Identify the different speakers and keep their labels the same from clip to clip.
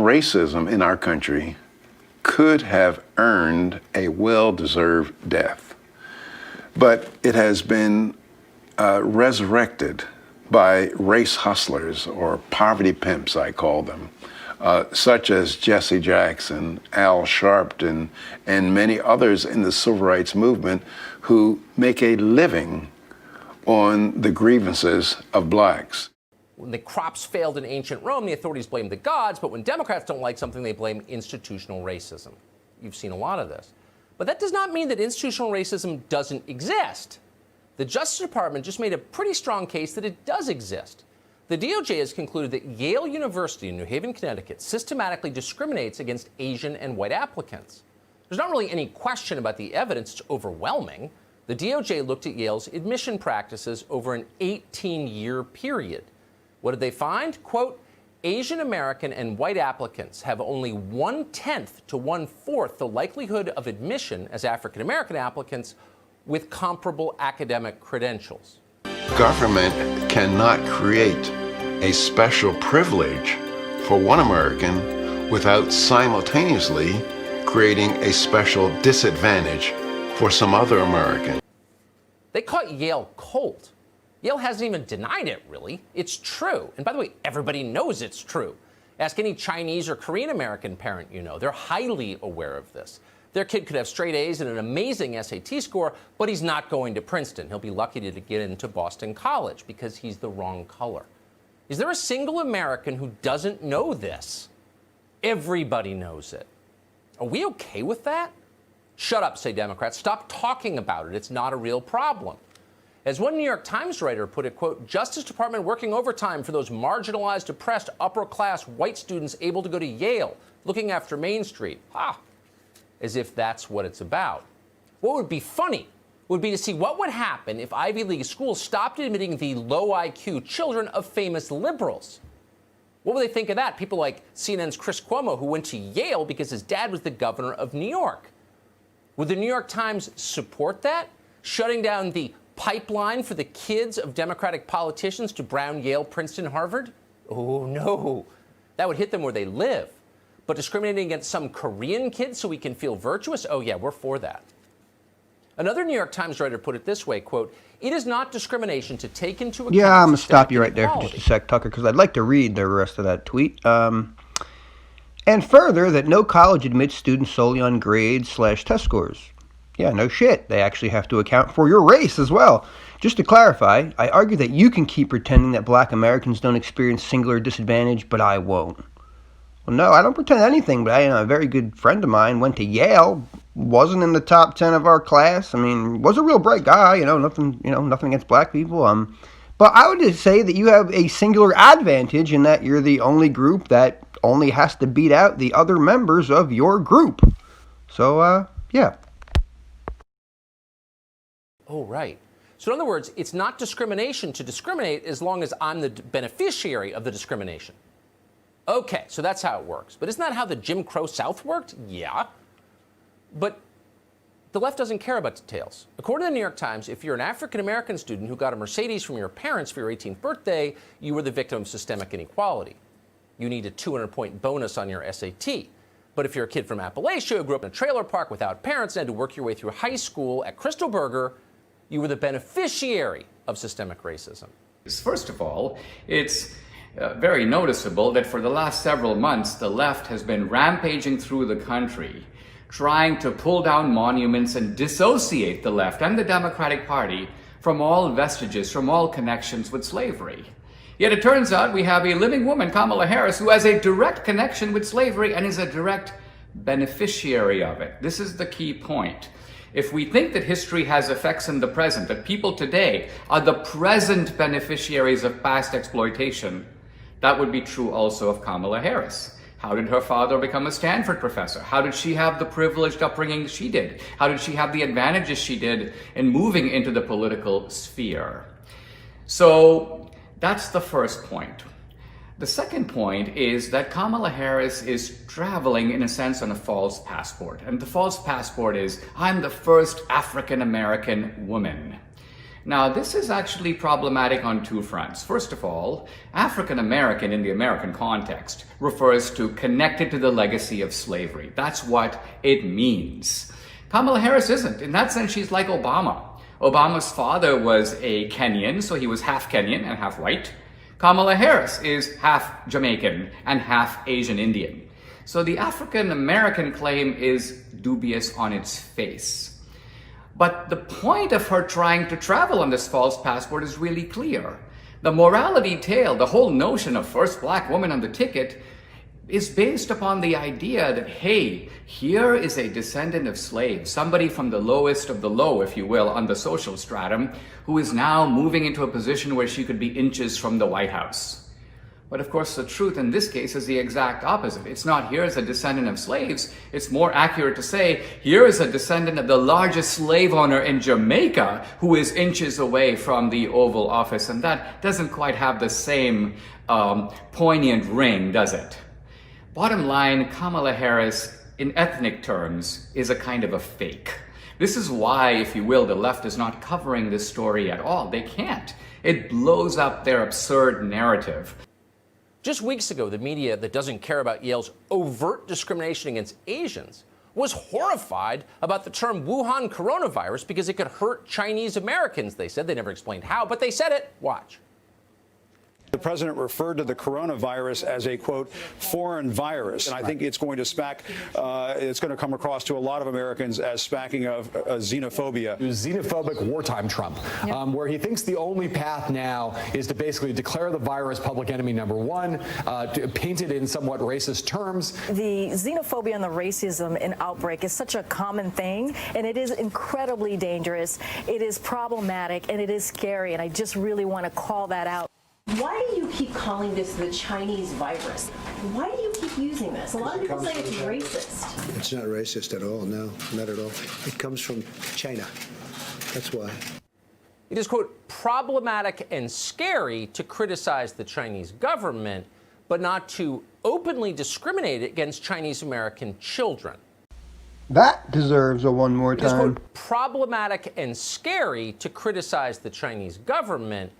Speaker 1: racism in our country could have earned a well-deserved death, but it has been resurrected by race hustlers, or poverty pimps, I call them, such as Jesse Jackson, Al Sharpton, and many others in the civil rights movement who make a living on the grievances of blacks.
Speaker 2: When the crops failed in ancient Rome, the authorities blamed the gods, but when Democrats don't like something, they blame institutional racism. You've seen a lot of this. But that does not mean that institutional racism doesn't exist. The Justice Department just made a pretty strong case that it does exist. The DOJ has concluded that Yale University in New Haven, Connecticut, systematically discriminates against Asian and white applicants. There's not really any question about the evidence. It's overwhelming. The DOJ looked at Yale's admission practices over an 18-year period. What did they find? Quote, Asian American and white applicants have only 1/10 to 1/4 the likelihood of admission as African American applicants with comparable academic credentials.
Speaker 1: Government cannot create a special privilege for one American without simultaneously creating a special disadvantage for some other American.
Speaker 2: They caught Yale cold. Yale hasn't even denied it, really. It's true. And by the way, everybody knows it's true. Ask any Chinese or Korean American parent you know. They're highly aware of this. Their kid could have straight A's and an amazing SAT score, but he's not going to Princeton. He'll be lucky to get into Boston College because he's the wrong color. Is there a single American who doesn't know this? Everybody knows it. Are we okay with that? Shut up, say Democrats. Stop talking about it. It's not a real problem. As one New York Times writer put it, quote, Justice Department working overtime for those marginalized, oppressed, upper-class white students able to go to Yale, looking after Main Street. Ha! As if that's what it's about. What would be funny would be to see what would happen if Ivy League schools stopped admitting the low IQ children of famous liberals. What would they think of that? People like CNN's Chris Cuomo, who went to Yale because his dad was the governor of New York. Would the New York Times support that? Shutting down the pipeline for the kids of Democratic politicians to Brown, Yale, Princeton, Harvard? Oh, no. That would hit them where they live. But discriminating against some Korean kids so we can feel virtuous? Oh, yeah, we're for that. Another New York Times writer put it this way, quote, it is not discrimination to take into account...
Speaker 3: Yeah, I'm going to stop you right there for just a sec, Tucker, because I'd like to read the rest of that tweet. And further, that no college admits students solely on grades/test scores. Yeah, no shit. They actually have to account for your race as well. Just to clarify, I argue that you can keep pretending that black Americans don't experience singular disadvantage, but I won't. Well, no, I don't pretend anything, but a very good friend of mine went to Yale, wasn't in the top 10 of our class. I mean, was a real bright guy, nothing against black people. But I would just say that you have a singular advantage in that you're the only group that only has to beat out the other members of your group. So, yeah.
Speaker 2: Oh, right. So in other words, it's not discrimination to discriminate as long as I'm the beneficiary of the discrimination. Okay, so that's how it works. But isn't that how the Jim Crow South worked? Yeah. But the left doesn't care about details. According to the New York Times, if you're an African-American student who got a Mercedes from your parents for your 18th birthday, you were the victim of systemic inequality. You need a 200-point bonus on your SAT. But if you're a kid from Appalachia who grew up in a trailer park without parents and had to work your way through high school at Crystal Burger, you were the beneficiary of systemic racism.
Speaker 4: First of all, it's very noticeable that for the last several months, the left has been rampaging through the country, trying to pull down monuments and dissociate the left and the Democratic Party from all vestiges, from all connections with slavery. Yet it turns out we have a living woman, Kamala Harris, who has a direct connection with slavery and is a direct beneficiary of it. This is the key point. If we think that history has effects in the present, that people today are the present beneficiaries of past exploitation, that would be true also of Kamala Harris. How did her father become a Stanford professor? How did she have the privileged upbringing she did? How did she have the advantages she did in moving into the political sphere? So that's the first point. The second point is that Kamala Harris is traveling, in a sense, on a false passport. And the false passport is, I'm the first African-American woman. Now, this is actually problematic on two fronts. First of all, African American in the American context refers to connected to the legacy of slavery. That's what it means. Kamala Harris isn't. In that sense, she's like Obama. Obama's father was a Kenyan, so he was half Kenyan and half white. Kamala Harris is half Jamaican and half Asian Indian. So the African American claim is dubious on its face. But the point of her trying to travel on this false passport is really clear. The morality tale, the whole notion of first black woman on the ticket, is based upon the idea that, hey, here is a descendant of slaves, somebody from the lowest of the low, if you will, on the social stratum, who is now moving into a position where she could be inches from the White House. But of course, the truth in this case is the exact opposite. It's not here is a descendant of slaves. It's more accurate to say here is a descendant of the largest slave owner in Jamaica who is inches away from the Oval Office. And that doesn't quite have the same poignant ring, does it? Bottom line, Kamala Harris, in ethnic terms, is a kind of a fake. This is why, if you will, the left is not covering this story at all. They can't. It blows up their absurd narrative.
Speaker 2: Just weeks ago, the media that doesn't care about Yale's overt discrimination against Asians was horrified about the term Wuhan coronavirus because it could hurt Chinese Americans. They said they never explained how, but they said it. Watch.
Speaker 5: The president referred to the coronavirus as a, quote, foreign virus. And I think it's going to it's going to come across to a lot of Americans as smacking of xenophobia.
Speaker 6: Xenophobic wartime Trump, where he thinks the only path now is to basically declare the virus public enemy number one, to paint it in somewhat racist terms.
Speaker 7: The xenophobia and the racism in outbreak is such a common thing, and it is incredibly dangerous. It is problematic, and it is scary, and I just really want to call that out.
Speaker 8: Why do you keep calling this the Chinese virus? Why do you keep using this? A lot of people say it's racist.
Speaker 9: It's not racist at all, no, not at all. It comes from China. That's why.
Speaker 2: It is, quote, problematic and scary to criticize the Chinese government, but not to openly discriminate against Chinese American children.
Speaker 3: That deserves a one more
Speaker 2: It is,
Speaker 3: time.
Speaker 2: quote, problematic and scary to criticize the Chinese government,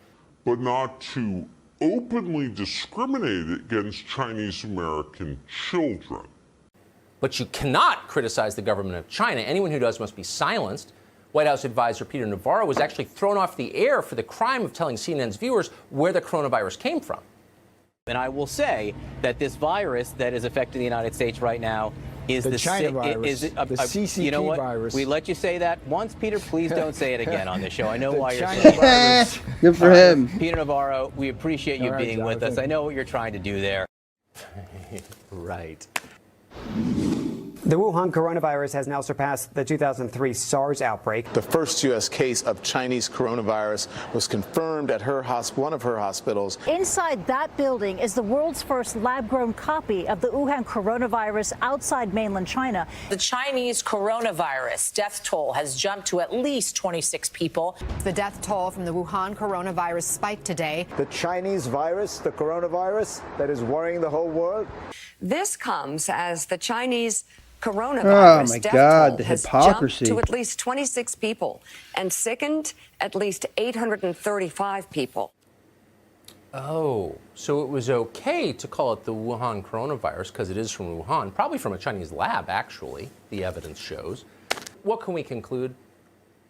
Speaker 10: but not to openly discriminate against Chinese American children.
Speaker 2: But you cannot criticize the government of China. Anyone who does must be silenced. White House advisor Peter Navarro was actually thrown off the air for the crime of telling CNN's viewers where the coronavirus came from.
Speaker 11: And I will say that this virus that is affecting the United States right now is
Speaker 12: the China virus,
Speaker 11: the
Speaker 12: CCP
Speaker 11: you know what?
Speaker 12: virus.
Speaker 11: We let you say that once, Peter. Please don't say it again on the show. I know why you're
Speaker 12: China
Speaker 11: saying
Speaker 12: virus.
Speaker 3: Good for him.
Speaker 11: Peter Navarro, we appreciate you being with us. I know what you're trying to do there.
Speaker 2: Right.
Speaker 13: The Wuhan coronavirus has now surpassed the 2003 SARS outbreak.
Speaker 14: The first U.S. case of Chinese coronavirus was confirmed at one of her hospitals.
Speaker 15: Inside that building is the world's first lab-grown copy of the Wuhan coronavirus outside mainland China.
Speaker 16: The Chinese coronavirus death toll has jumped to at least 26 people.
Speaker 17: The death toll from the Wuhan coronavirus spiked today.
Speaker 18: The Chinese virus, the coronavirus that is worrying the whole world.
Speaker 19: This comes as the Chinese coronavirus death toll has jumped to at least 26 people and sickened at least 835 people.
Speaker 2: Oh, so it was okay to call it the Wuhan coronavirus because it is from Wuhan, probably from a Chinese lab, actually, the evidence shows. What can we conclude?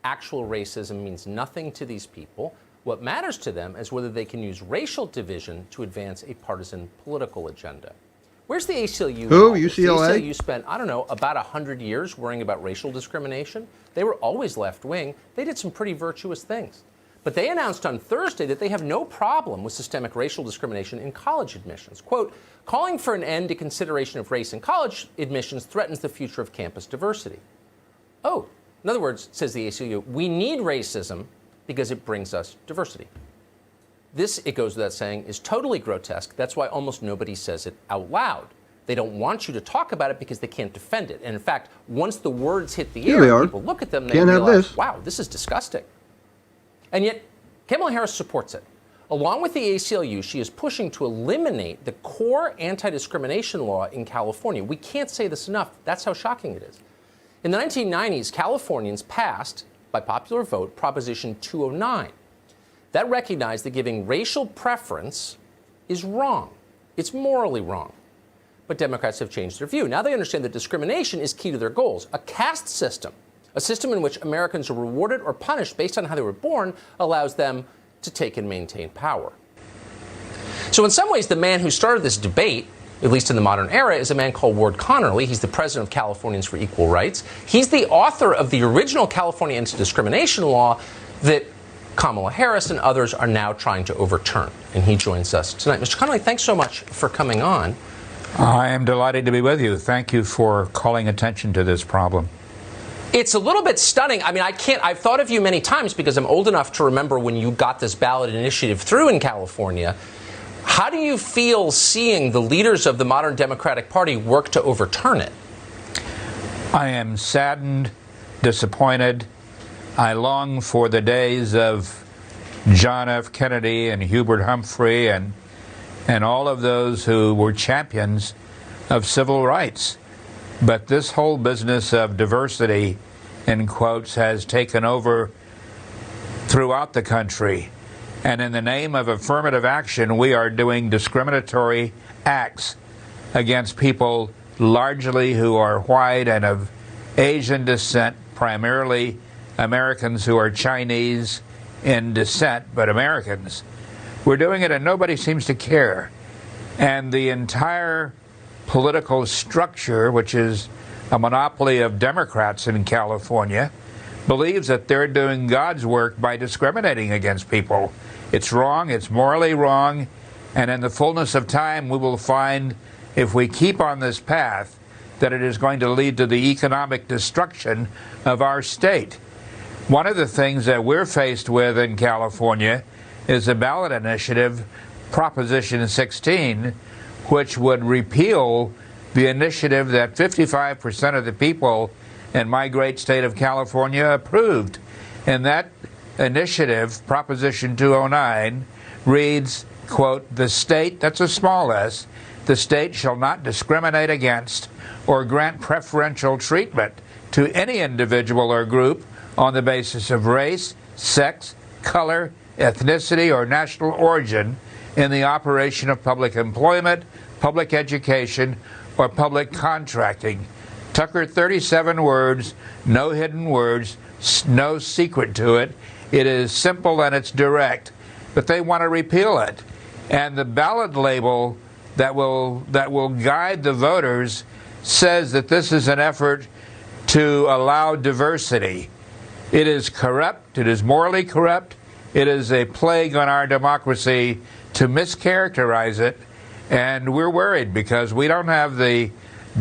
Speaker 2: Actual racism means nothing to these people. What matters to them is whether they can use racial division to advance a partisan political agenda. Where's the ACLU?
Speaker 3: Who? UCLA?
Speaker 2: The ACLU spent, I don't know, about 100 years worrying about racial discrimination. They were always left-wing. They did some pretty virtuous things. But they announced on Thursday that they have no problem with systemic racial discrimination in college admissions. Quote, calling for an end to consideration of race in college admissions threatens the future of campus diversity. Oh, in other words, says the ACLU, we need racism because it brings us diversity. This, it goes without saying, is totally grotesque. That's why almost nobody says it out loud. They don't want you to talk about it because they can't defend it. And in fact, once the words hit the air, people look at them, they realize, wow, this is disgusting. And yet, Kamala Harris supports it. Along with the ACLU, she is pushing to eliminate the core anti-discrimination law in California. We can't say this enough. That's how shocking it is. In the 1990s, Californians passed by popular vote Proposition 209. That recognized that giving racial preference is wrong. It's morally wrong. But Democrats have changed their view. Now they understand that discrimination is key to their goals. A caste system, a system in which Americans are rewarded or punished based on how they were born, allows them to take and maintain power. So in some ways, the man who started this debate, at least in the modern era, is a man called Ward Connerly. He's the president of Californians for Equal Rights. He's the author of the original California anti-discrimination law that Kamala Harris and others are now trying to overturn. And he joins us tonight. Mr. Connerly, thanks so much for coming on.
Speaker 12: I am delighted to be with you. Thank you for calling attention to this problem.
Speaker 2: It's a little bit stunning. I mean, I've thought of you many times because I'm old enough to remember when you got this ballot initiative through in California. How do you feel seeing the leaders of the modern Democratic Party work to overturn it?
Speaker 12: I am saddened, disappointed. I long for the days of John F. Kennedy and Hubert Humphrey and all of those who were champions of civil rights. But this whole business of diversity, in quotes, has taken over throughout the country. And in the name of affirmative action, we are doing discriminatory acts against people largely who are white and of Asian descent, primarily Americans who are Chinese in descent, but Americans. We're doing it and nobody seems to care. And the entire political structure, which is a monopoly of Democrats in California, believes that they're doing God's work by discriminating against people. It's wrong, it's morally wrong, and in the fullness of time we will find, if we keep on this path, that it is going to lead to the economic destruction of our state. One of the things that we're faced with in California is a ballot initiative, Proposition 16, which would repeal the initiative that 55% of the people in my great state of California approved. And that initiative, Proposition 209, reads, quote, "The state," that's a small s, "the state shall not discriminate against or grant preferential treatment to any individual or group on the basis of race, sex, color, ethnicity, or national origin in the operation of public employment, public education, or public contracting." Tucker, 37 words, no hidden words, no secret to it. It is simple and it's direct. But they want to repeal it. And the ballot label that will guide the voters says that this is an effort to allow diversity. It is corrupt. It is morally corrupt. It is a plague on our democracy to mischaracterize it. And we're worried because we don't have the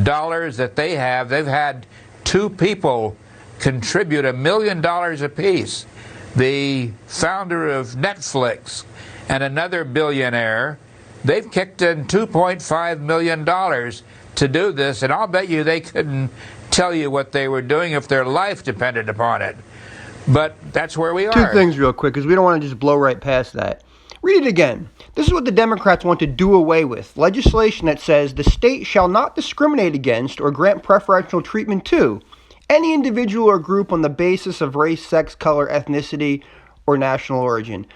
Speaker 12: dollars that they have. They've had two people contribute $1 million apiece. The founder of Netflix and another billionaire, they've kicked in $2.5 million to do this, and I'll bet you they couldn't tell you what they were doing if their life depended upon it. But that's where we are.
Speaker 3: Two things real quick, because we don't want to just blow right past that. Read it again. This is what the Democrats want to do away with. Legislation that says the state shall not discriminate against or grant preferential treatment to any individual or group on the basis of race, sex, color, ethnicity, or national origin.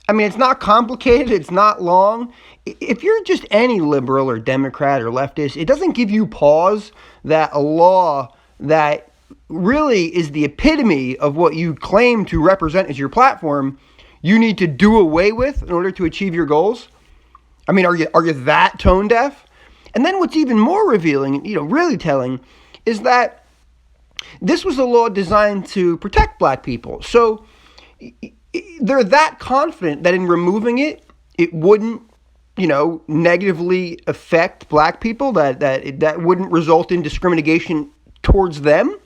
Speaker 3: I mean, it's not complicated. It's not long. If you're just any liberal or Democrat or leftist, it doesn't give you pause that a law that really is the epitome of what you claim to represent as your platform, you need to do away with in order to achieve your goals? I mean, are you that tone deaf? And then what's even more revealing, really telling, is that this was a law designed to protect black people. So they're that confident that in removing it, it wouldn't, negatively affect black people, that wouldn't result in discrimination towards them.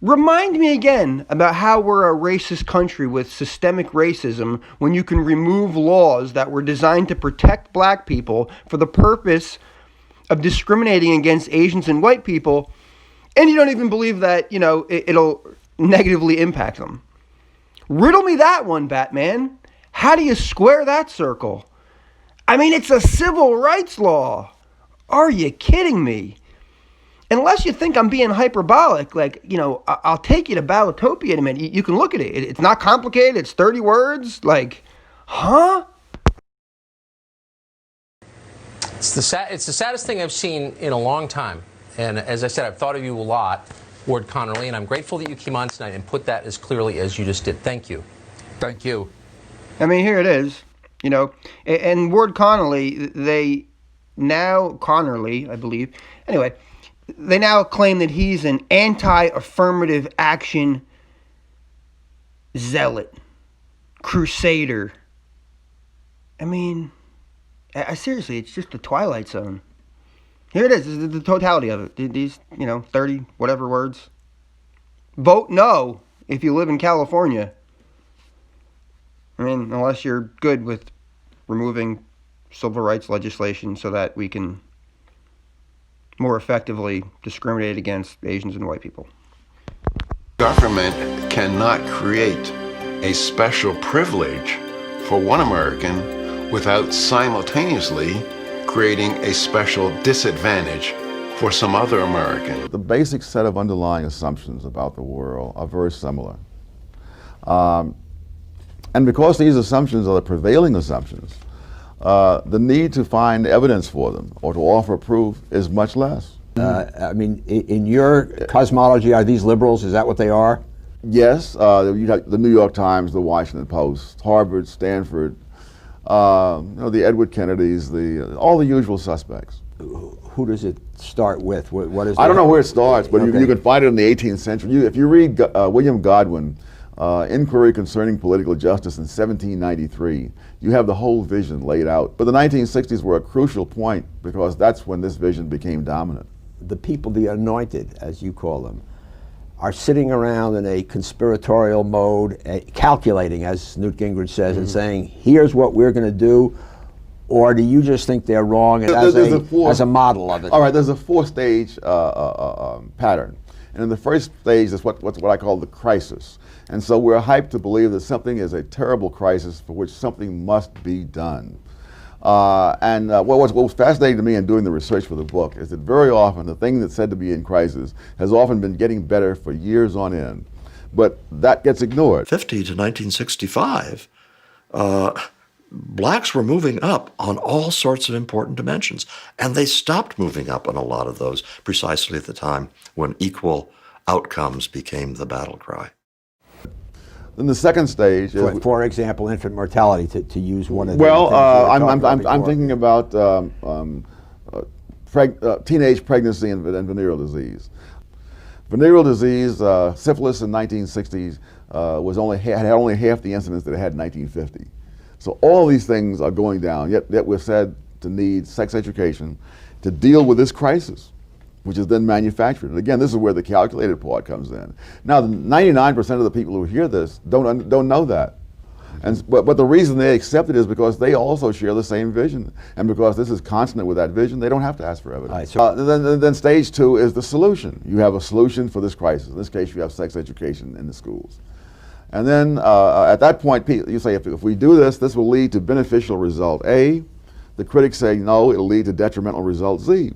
Speaker 3: Remind me again about how we're a racist country with systemic racism when you can remove laws that were designed to protect black people for the purpose of discriminating against Asians and white people, and you don't even believe that, it'll negatively impact them. Riddle me that one, Batman. How do you square that circle? I mean, it's a civil rights law. Are you kidding me? unless you think I'm being hyperbolic, like, I'll take you to Ballotopia in a minute. You can look at it. It's not complicated. It's 30 words. Like, huh?
Speaker 2: It's the saddest thing I've seen in a long time. And as I said, I've thought of you a lot, Ward Connerly, and I'm grateful that you came on tonight and put that as clearly as you just did. Thank you.
Speaker 12: Thank you.
Speaker 3: I mean, here it is, and Ward Connerly, Connerly, I believe, anyway, they now claim that he's an anti-affirmative action zealot, crusader. I mean, seriously, it's just the Twilight Zone. Here it is, the totality of it. These, 30 whatever words. Vote no if you live in California. I mean, unless you're good with removing civil rights legislation so that we can more effectively discriminate against Asians and white people.
Speaker 1: Government cannot create a special privilege for one American without simultaneously creating a special disadvantage for some other American.
Speaker 20: The basic set of underlying assumptions about the world are very similar. And because these assumptions are the prevailing assumptions, the need to find evidence for them or to offer proof is much less.
Speaker 21: I mean, in your cosmology, are these liberals? Is that what they are?
Speaker 20: Yes. You have the New York Times, the Washington Post, Harvard, Stanford, the Edward Kennedys, all the usual suspects.
Speaker 21: Who does it start with? What is?
Speaker 20: I don't know where it starts, but you can find it in the 18th century. If you read William Godwin, Inquiry Concerning Political Justice in 1793, you have the whole vision laid out. But the 1960s were a crucial point because that's when this vision became dominant.
Speaker 21: The people, the anointed, as you call them, are sitting around in a conspiratorial mode, calculating, as Newt Gingrich says, and saying, here's what we're going to do, or do you just think they're wrong as a model of it?
Speaker 20: All right, there's a four-stage pattern. And in the first stage is what I call the crisis. And so we're hyped to believe that something is a terrible crisis for which something must be done. What was fascinating to me in doing the research for the book is that very often the thing that's said to be in crisis has often been getting better for years on end. But that gets ignored.
Speaker 22: 50 to 1965, blacks were moving up on all sorts of important dimensions. And they stopped moving up on a lot of those precisely at the time when equal outcomes became the battle cry.
Speaker 20: Then the second stage is,
Speaker 21: for example, infant mortality, to use one of the
Speaker 20: I'm thinking about teenage pregnancy and venereal disease. Venereal disease, syphilis in 1960s had only half the incidence that it had in 1950. So all these things are going down, yet we're said to need sex education to deal with this crisis, which is then manufactured. And again, this is where the calculated part comes in. Now, 99% of the people who hear this don't know that. But the reason they accept it is because they also share the same vision. And because this is consonant with that vision, they don't have to ask for evidence. Right, so then stage two is the solution. You have a solution for this crisis. In this case, you have sex education in the schools. And then at that point, you say, if we do this, this will lead to beneficial result A. The critics say, no, it'll lead to detrimental result Z.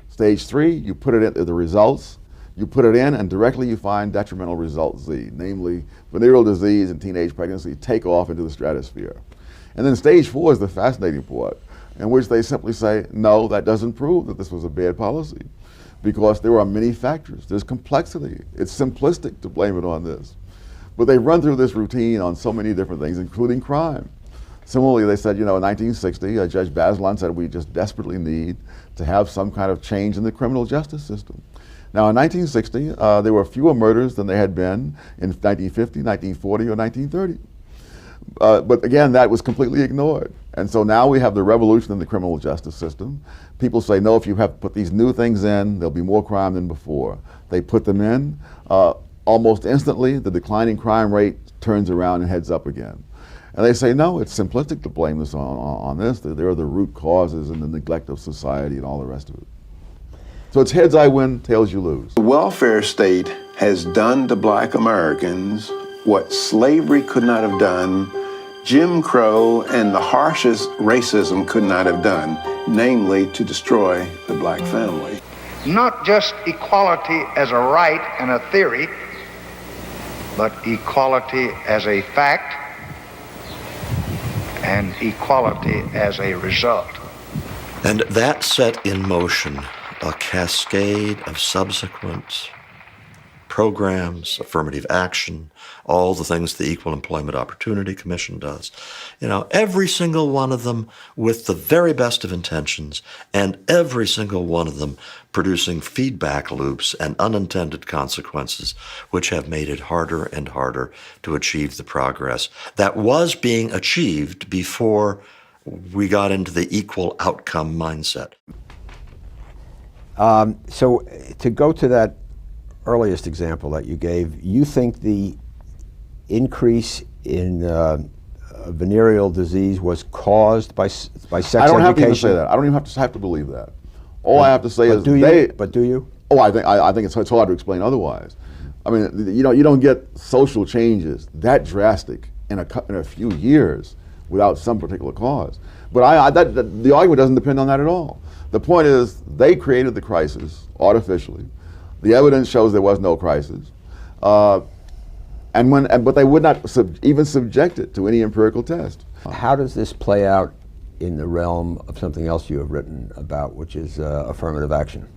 Speaker 20: Stage three, you put it in the results, you put it in, and directly you find detrimental result Z, namely venereal disease and teenage pregnancy take off into the stratosphere. And then stage four is the fascinating part, in which they simply say, no, that doesn't prove that this was a bad policy, because there are many factors. There's complexity. It's simplistic to blame it on this. But they run through this routine on so many different things, including crime. Similarly, they said, in 1960, Judge Bazelon said we just desperately need to have some kind of change in the criminal justice system. Now, in 1960, there were fewer murders than there had been in 1950, 1940, or 1930. But again, that was completely ignored. And so now we have the revolution in the criminal justice system. People say, no, if you have put these new things in, there'll be more crime than before. They put them in. Almost instantly, the declining crime rate turns around and heads up again. And they say, no, it's simplistic to blame this on this. There are the root causes and the neglect of society and all the rest of it. So it's heads I win, tails you lose.
Speaker 1: The welfare state has done to black Americans what slavery could not have done, Jim Crow and the harshest racism could not have done, namely to destroy the black family.
Speaker 4: not just equality as a right and a theory, but equality as a fact and equality as a result.
Speaker 22: And that set in motion a cascade of subsequent programs, affirmative action, all the things the Equal Employment Opportunity Commission does. You know, every single one of them with the very best of intentions, and every single one of them producing feedback loops and unintended consequences, which have made it harder and harder to achieve the progress that was being achieved before we got into the equal outcome mindset.
Speaker 21: So to go to that earliest example that you gave, you think the increase in venereal disease was caused by sex education?
Speaker 20: I don't have to even say that. I don't even have to believe that. All I have to say is
Speaker 21: do you?
Speaker 20: Oh, I think it's hard to explain otherwise. I mean, you don't get social changes that drastic in a few years without some particular cause. But the argument doesn't depend on that at all. The point is, they created the crisis artificially. The evidence shows there was no crisis, but they would not even subject it to any empirical test.
Speaker 21: How does this play out in the realm of something else you have written about, which is affirmative action?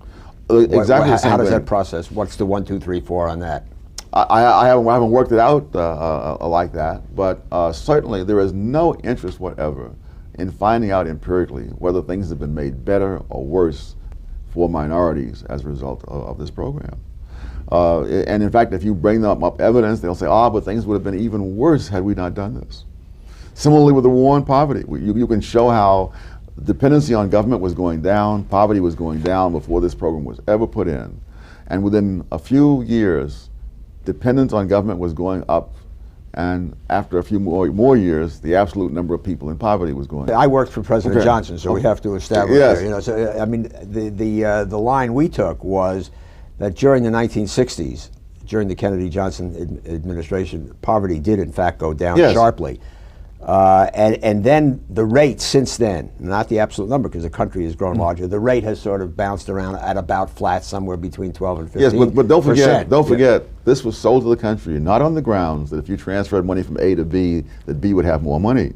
Speaker 20: Exactly the same
Speaker 21: How does
Speaker 20: thing.
Speaker 21: that process? What's the 1, 2, 3, 4 on that?
Speaker 20: I haven't worked it out like that, but certainly there is no interest whatever in finding out empirically whether things have been made better or worse for minorities as a result of this program. And in fact, if you bring them up evidence, they'll say, but things would have been even worse had we not done this. Similarly with the war on poverty, you can show how dependency on government was going down, poverty was going down before this program was ever put in. And within a few years, dependence on government was going up, and after a few more years, the absolute number of people in poverty was going up.
Speaker 21: I worked for President Johnson, so we have to establish
Speaker 20: yes.
Speaker 21: there. You know, so I mean, the line we took was that during the 1960s, during the Kennedy-Johnson administration, poverty did in fact go down sharply. And then the rate since then, not the absolute number because the country has grown larger, the rate has sort of bounced around at about flat, somewhere between 12 and 15%.
Speaker 20: Yes, but don't forget, this was sold to the country not on the grounds that if you transferred money from A to B, that B would have more money.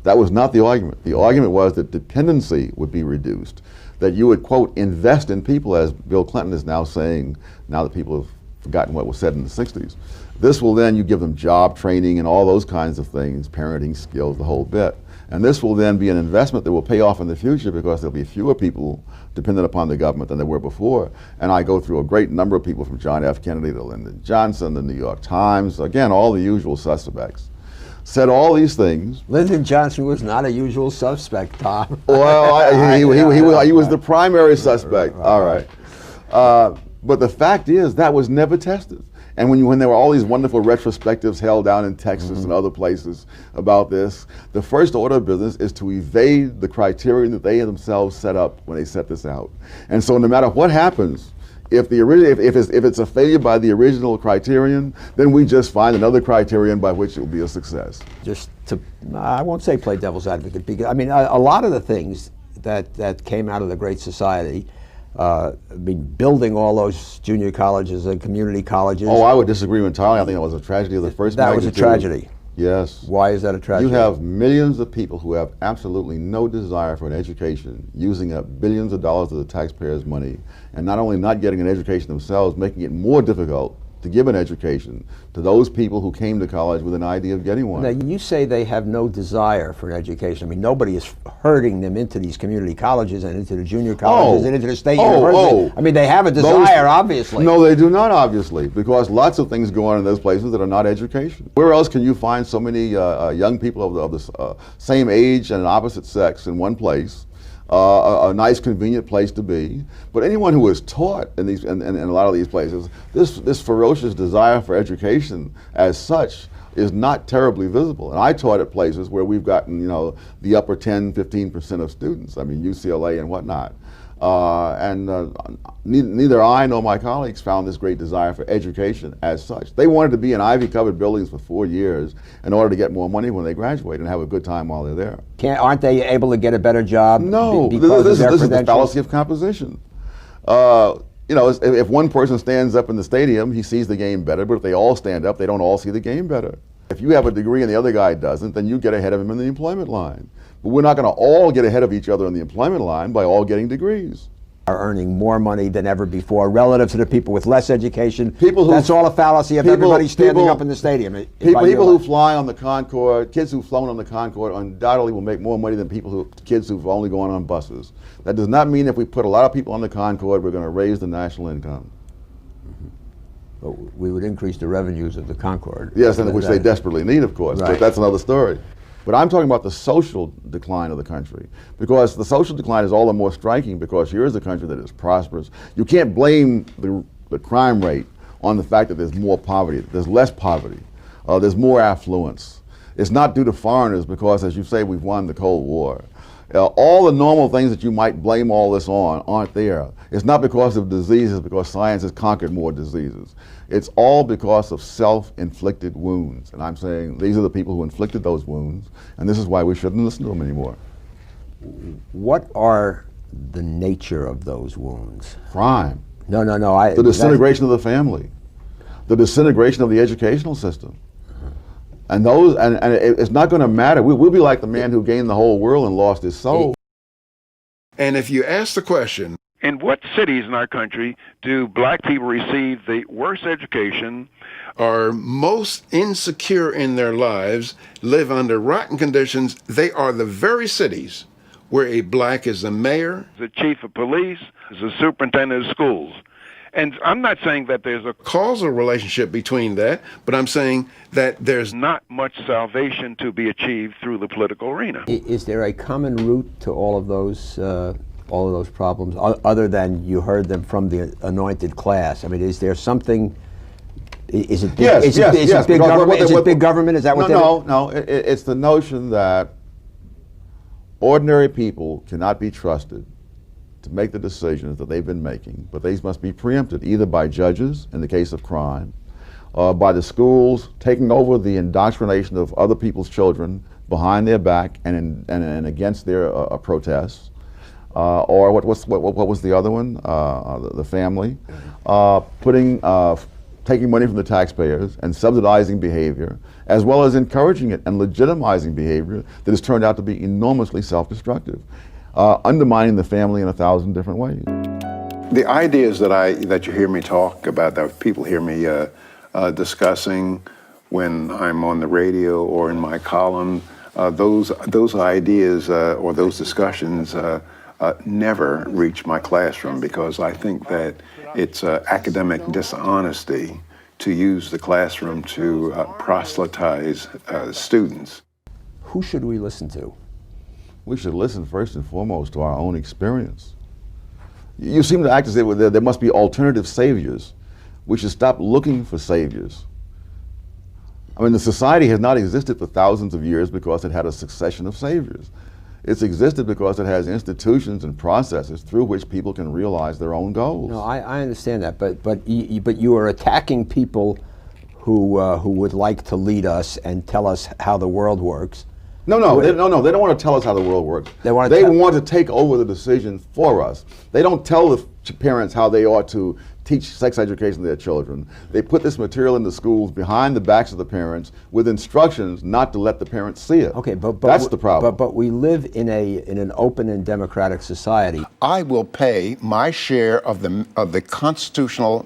Speaker 20: That was not the argument. The argument was that dependency would be reduced, that you would, quote, invest in people, as Bill Clinton is now saying, now that people have forgotten what was said in the 60s. This will then, you give them job training and all those kinds of things, parenting skills, the whole bit. And this will then be an investment that will pay off in the future because there'll be fewer people dependent upon the government than there were before. And I go through a great number of people from John F. Kennedy to Lyndon Johnson, the New York Times, again, all the usual suspects. Said all these things.
Speaker 21: Lyndon Johnson was not a usual suspect, Tom.
Speaker 20: Well, he was the primary suspect. All right. But the fact is, that was never tested. And when there were all these wonderful retrospectives held down in Texas and other places about this, the first order of business is to evade the criterion that they themselves set up when they set this out. And so no matter what happens, if it's a failure by the original criterion, then we just find another criterion by which it will be a success.
Speaker 21: Just to, I won't say play devil's advocate, because I mean, a lot of the things that came out of the Great Society, I mean, building all those junior colleges and community colleges.
Speaker 20: Oh, I would disagree entirely. I think that was a tragedy of the first magnitude.
Speaker 21: That was a tragedy.
Speaker 20: Yes.
Speaker 21: Why is that a tragedy?
Speaker 20: You have millions of people who have absolutely no desire for an education, using up billions of dollars of the taxpayers' money, and not only not getting an education themselves, making it more difficult to give an education to those people who came to college with an idea of getting one.
Speaker 21: Now, you say they have no desire for an education. I mean, nobody is herding them into these community colleges and into the junior colleges and into the state university. I mean, they have a desire, obviously.
Speaker 20: No, they do not, obviously, because lots of things go on in those places that are not education. Where else can you find so many young people of the same age and opposite sex in one place? A nice, convenient place to be. But anyone who is taught in a lot of these places, this ferocious desire for education as such is not terribly visible. And I taught at places where we've gotten, the upper 10, 15% of students. I mean, UCLA and whatnot. Neither I nor my colleagues found this great desire for education as such. They wanted to be in ivy-covered buildings for 4 years in order to get more money when they graduate and have a good time while they're there.
Speaker 21: Aren't they able to get a better job?
Speaker 20: No,
Speaker 21: because
Speaker 20: this is the fallacy of composition. You know, if one person stands up in the stadium, he sees the game better, but if they all stand up, they don't all see the game better. If you have a degree and the other guy doesn't, then you get ahead of him in the employment line. But we're not going to all get ahead of each other in the employment line by all getting degrees.
Speaker 21: Are earning more money than ever before relative to the people with less education. That's all a fallacy of everybody standing up in the stadium.
Speaker 20: People who fly on the Concorde, kids who've flown on the Concorde undoubtedly will make more money than kids who've only gone on buses. That does not mean if we put a lot of people on the Concorde, we're going to raise the national income.
Speaker 21: But we would increase the revenues of the Concorde.
Speaker 20: Yes, and which they desperately need, of course, but that's another story. But I'm talking about the social decline of the country, because the social decline is all the more striking because here is a country that is prosperous. You can't blame the crime rate on the fact that there's more poverty. There's less poverty. There's more affluence. It's not due to foreigners because, as you say, we've won the Cold War. All the normal things that you might blame all this on aren't there. It's not because of diseases, because science has conquered more diseases. It's all because of self-inflicted wounds. And I'm saying these are the people who inflicted those wounds, and this is why we shouldn't listen to them anymore.
Speaker 21: What are the nature of those wounds?
Speaker 20: Crime.
Speaker 21: No.
Speaker 20: The disintegration of the family. The disintegration of the educational system. And it's not going to matter. We'll be like the man who gained the whole world and lost his soul.
Speaker 1: And if you ask the question,
Speaker 5: in what cities in our country do black people receive the worst education,
Speaker 1: are most insecure in their lives, live under rotten conditions, they are the very cities where a black is the mayor,
Speaker 5: the chief of police, the superintendent of schools. And I'm not saying that there's a
Speaker 1: causal relationship between that, but I'm saying that there's
Speaker 5: not much salvation to be achieved through the political arena.
Speaker 21: Is there a common root to all of those problems, other than you heard them from the anointed class? I mean, is there something? Is it big, is it big government? Is it big government? Is that what?
Speaker 20: No. It's the notion that ordinary people cannot be trusted to make the decisions that they've been making, but these must be preempted either by judges in the case of crime, by the schools taking over the indoctrination of other people's children behind their back and against their protests, or what was the other one? The family, taking money from the taxpayers and subsidizing behavior, as well as encouraging it and legitimizing behavior that has turned out to be enormously self-destructive. Undermining the family in 1,000 different ways.
Speaker 1: The ideas that you hear me talk about, that people hear me discussing when I'm on the radio or in my column, those ideas or those discussions never reach my classroom, because I think that it's academic dishonesty to use the classroom to proselytize students.
Speaker 21: Who should we listen to?
Speaker 20: We should listen first and foremost to our own experience. You seem to act as if there must be alternative saviors. We should stop looking for saviors. I mean, the society has not existed for thousands of years because it had a succession of saviors. It's existed because it has institutions and processes through which people can realize their own goals.
Speaker 21: No, I understand that, but you are attacking people who would like to lead us and tell us how the world works.
Speaker 20: No, they don't want to tell us how the world works. They want to take over the decision for us. They don't tell the parents how they ought to teach sex education to their children. They put this material in the schools behind the backs of the parents with instructions not to let the parents see it.
Speaker 21: Okay, but
Speaker 20: that's the problem.
Speaker 21: But we live in an open and democratic society.
Speaker 1: I will pay my share of the constitutionally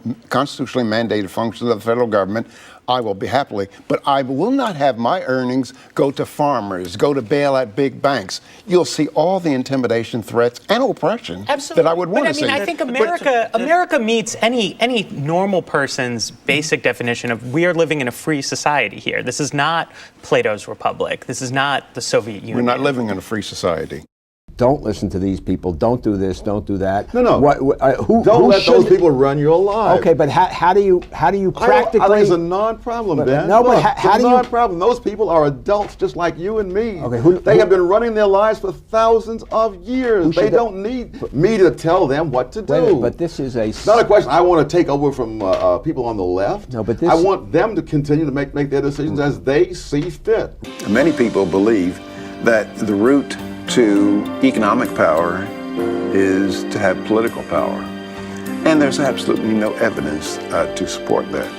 Speaker 1: mandated functions of the federal government. I will be happily, but I will not have my earnings go to farmers, go to bail out big banks. You'll see all the intimidation, threats, and oppression that I would want to see.
Speaker 6: But I think America meets any normal person's basic definition of we are living in a free society here. This is not Plato's Republic. This is not the Soviet Union.
Speaker 1: We're not living in a free society.
Speaker 21: Don't listen to these people. Don't do this. Don't do that.
Speaker 20: No. Don't let those people run your life.
Speaker 21: Okay, but how do you practically?
Speaker 20: I think it's a non-problem, Ben.
Speaker 21: No, but how do you?
Speaker 20: Non-problem. Those people are adults just like you and me.
Speaker 21: Okay,
Speaker 20: they have been running their lives for thousands of years. They don't need me to tell them what to do.
Speaker 21: But this is
Speaker 20: It's not a question I want to take over from people on the left.
Speaker 21: No, but this.
Speaker 20: I want them to continue to make their decisions as they see fit.
Speaker 1: Many people believe that the root to economic power is to have political power. And there's absolutely no evidence to support that.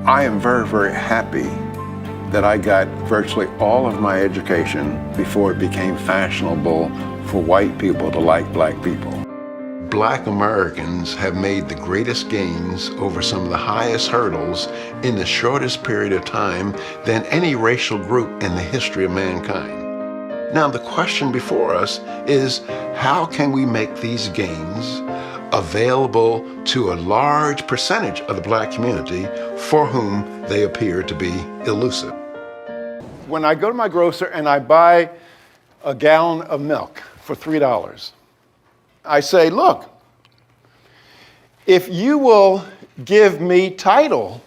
Speaker 1: I am very, very happy that I got virtually all of my education before it became fashionable for white people to like black people. Black Americans have made the greatest gains over some of the highest hurdles in the shortest period of time than any racial group in the history of mankind. Now, the question before us is, how can we make these gains available to a large percentage of the black community for whom they appear to be elusive? When I go to my grocer and I buy a gallon of milk for $3, I say, look, if you will give me title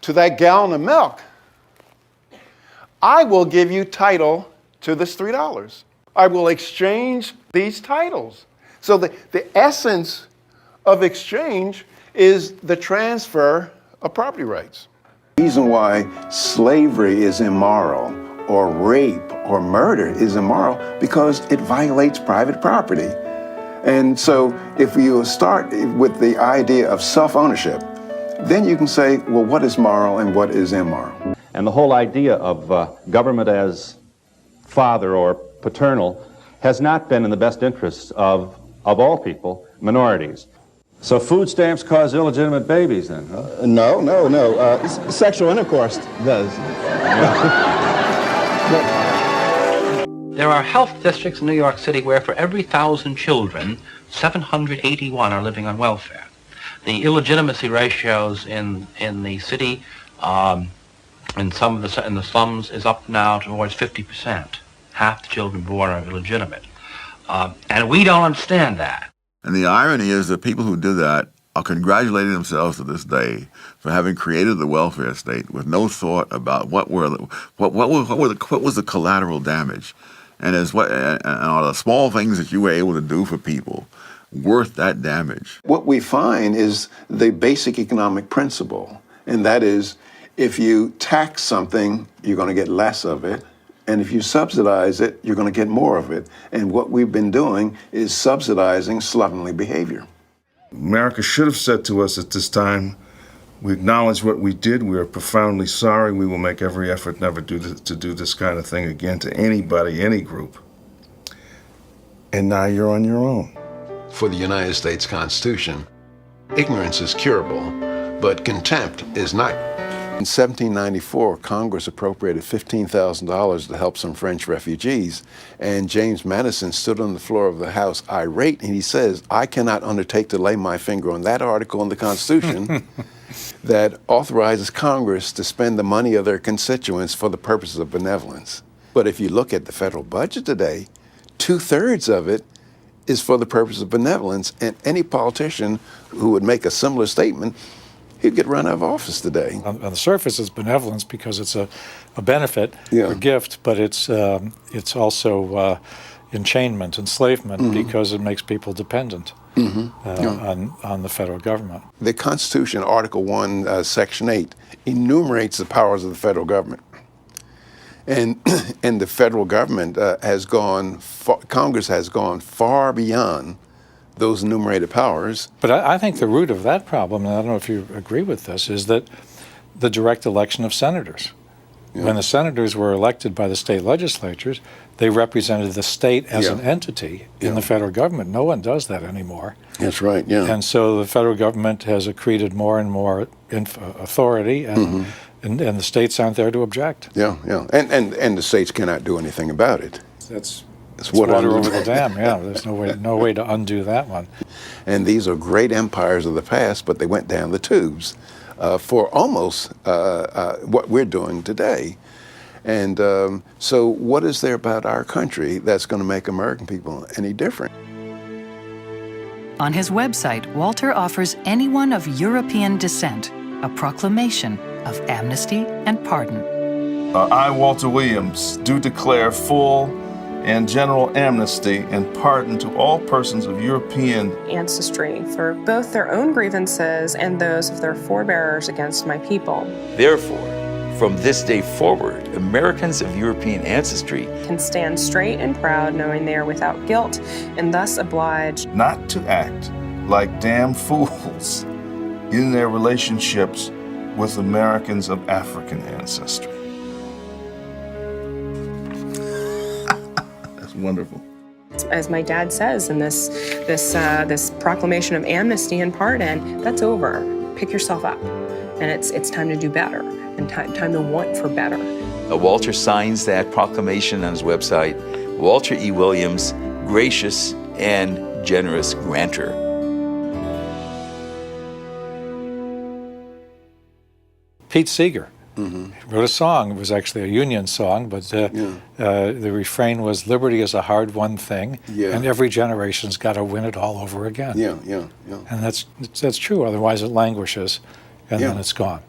Speaker 1: to that gallon of milk, I will give you title to this $3. I will exchange these titles. So the essence of exchange is the transfer of property rights. The reason why slavery is immoral, or rape or murder is immoral, because it violates private property. And so if you start with the idea of self-ownership, then you can say, well, what is moral and what is immoral?
Speaker 7: And the whole idea of government as father or paternal has not been in the best interests of all people, minorities. So food stamps cause illegitimate babies then, huh?
Speaker 8: No. Sexual intercourse does.
Speaker 23: There are health districts in New York City where for every 1,000 children, 781 are living on welfare. The illegitimacy ratios in the city, in the slums, is up now towards 50%. Half the children born are illegitimate. And we don't understand that.
Speaker 20: And the irony is that people who do that are congratulating themselves to this day for having created the welfare state with no thought about what was the collateral damage, and are the small things that you were able to do for people worth that damage. What we find is the basic economic principle, and that is, if you tax something, you're going to get less of it. And if you subsidize it, you're going to get more of it. And what we've been doing is subsidizing slovenly behavior.
Speaker 24: America should have said to us at this time, we acknowledge what we did, we are profoundly sorry, we will make every effort never to do this kind of thing again to anybody, any group. And now you're on your own. For the United States Constitution, ignorance is curable, but contempt is not. In 1794, Congress appropriated $15,000 to help some French refugees, and James Madison stood on the floor of the House irate, and he says, I cannot undertake to lay my finger on that article in the Constitution that authorizes Congress to spend the money of their constituents for the purposes of benevolence. But if you look at the federal budget today, 2/3 of it is for the purpose of benevolence, and any politician who would make a similar statement, he'd get run out of office today.
Speaker 25: On the surface, it's benevolence because it's a benefit, a gift, but it's also enchainment, enslavement, because it makes people dependent on the federal government.
Speaker 1: The Constitution, Article 1, Section 8, enumerates the powers of the federal government. And the federal government Congress has gone far beyond those enumerated powers.
Speaker 25: But I think the root of that problem, and I don't know if you agree with this, is that the direct election of senators. Yeah. When the senators were elected by the state legislatures, they represented the state as an entity in the federal government. No one does that anymore.
Speaker 1: That's right, yeah.
Speaker 25: And so the federal government has accreted more and more authority, and the states aren't there to object.
Speaker 1: Yeah. And the states cannot do anything about it.
Speaker 25: It's water over the dam, There's no way to undo that one.
Speaker 1: And these are great empires of the past, but they went down the tubes for almost what we're doing today. And so what is there about our country that's going to make American people any different?
Speaker 26: On his website, Walter offers anyone of European descent a proclamation of amnesty and pardon.
Speaker 24: I, Walter Williams, do declare full and general amnesty and pardon to all persons of European
Speaker 27: ancestry for both their own grievances and those of their forebears against my people.
Speaker 28: Therefore, from this day forward, Americans of European ancestry
Speaker 27: can stand straight and proud knowing they are without guilt and thus obliged
Speaker 24: not to act like damn fools in their relationships with Americans of African ancestry. That's wonderful.
Speaker 27: As my dad says in this proclamation of amnesty and pardon, that's over. Pick yourself up, and it's time to do better, and time to want for better.
Speaker 28: Walter signs that proclamation on his website. Walter E. Williams, gracious and generous grantor.
Speaker 25: Pete Seeger wrote a song. It was actually a Union song, but the refrain was, "Liberty is a hard-won thing, and every generation's got to win it all over again."
Speaker 1: Yeah.
Speaker 25: And that's true. Otherwise, it languishes, and then it's gone.